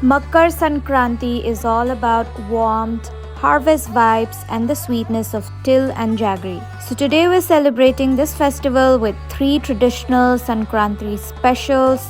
Makar Sankranti is all about warmth, harvest vibes, and the sweetness of til and jaggery. So today we're celebrating this festival with three traditional Sankranti specials: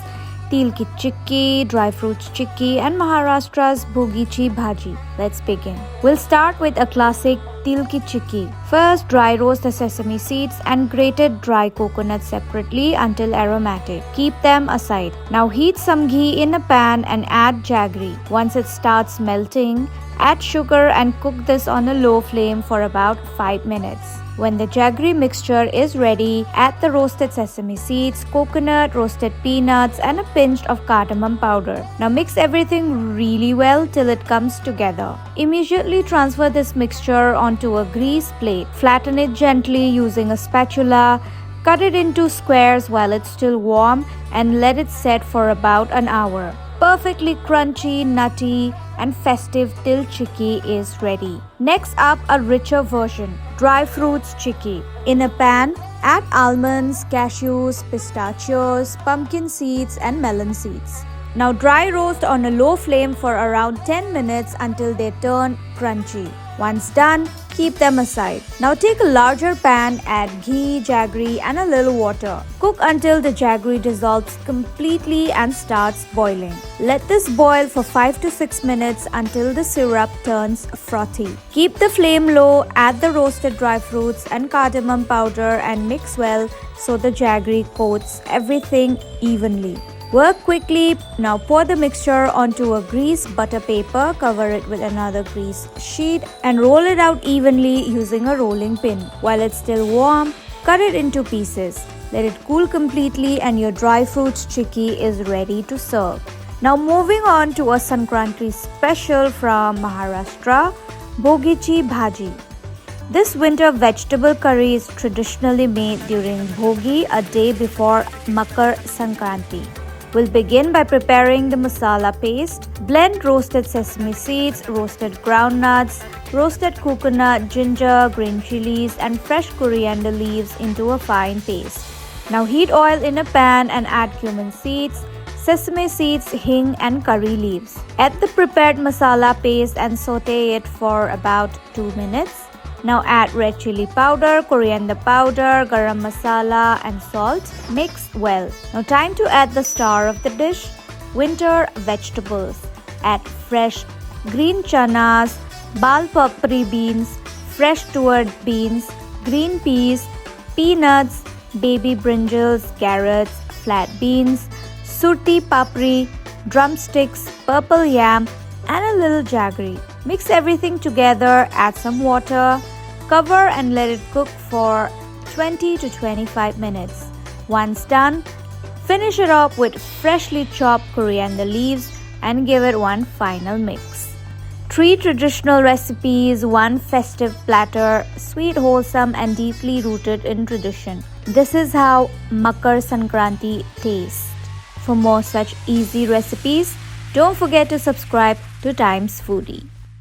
Til Chikki, dry fruits chikki, and Maharashtra's Bhogi Bhaji. Let's begin. We'll start with a classic Til Chikki. First, dry roast the sesame seeds and grated dry coconut separately until aromatic. Keep them aside. Now heat some ghee in a pan and add jaggery. Once it starts melting, add sugar and cook this on a low flame for about 5 minutes. When the jaggery mixture is ready, add the roasted sesame seeds, coconut, roasted peanuts, and a pinch of cardamom powder. Now mix everything really well till it comes together. Immediately transfer this mixture onto a greased plate. Flatten it gently using a spatula. Cut it into squares while it's still warm and let it set for about an hour. Perfectly crunchy, nutty, and festive Til Chikki is ready. Next up, a richer version, dry fruits chikki. In a pan, add almonds, cashews, pistachios, pumpkin seeds, and melon seeds. Now dry roast on a low flame for around 10 minutes until they turn crunchy. Once done, keep them aside. Now take a larger pan, add ghee, jaggery, and a little water. Cook until the jaggery dissolves completely and starts boiling. Let this boil for 5 to 6 minutes until the syrup turns frothy. Keep the flame low, add the roasted dry fruits and cardamom powder and mix well so the jaggery coats everything evenly. Work quickly. Now pour the mixture onto a greased butter paper, cover it with another greased sheet and roll it out evenly using a rolling pin. While it's still warm, cut it into pieces. Let it cool completely and your dry fruits chikki is ready to serve. Now moving on to a Sankranti special from Maharashtra, Bhogi Bhaji. This winter vegetable curry is traditionally made during Bhogi, a day before Makar Sankranti. We'll begin by preparing the masala paste. Blend roasted sesame seeds, roasted groundnuts, roasted coconut, ginger, green chilies, and fresh coriander leaves into a fine paste. Now heat oil in a pan and add cumin seeds, sesame seeds, hing, and curry leaves. Add the prepared masala paste and saute it for about 2 minutes. Now add red chili powder, coriander powder, garam masala and salt. Mix well. Now time to add the star of the dish, winter vegetables. Add fresh green chanas, bal papri beans, fresh tuar beans, green peas, peanuts, baby brinjals, carrots, flat beans, surti papri, drumsticks, purple yam and a little jaggery. Mix everything together, add some water. Cover and let it cook for 20 to 25 minutes. Once done, finish it off with freshly chopped coriander leaves and give it one final mix. 3 traditional recipes, 1 festive platter, sweet, wholesome and deeply rooted in tradition. This is how Makar Sankranti tastes. For more such easy recipes, don't forget to subscribe to Times Foodie.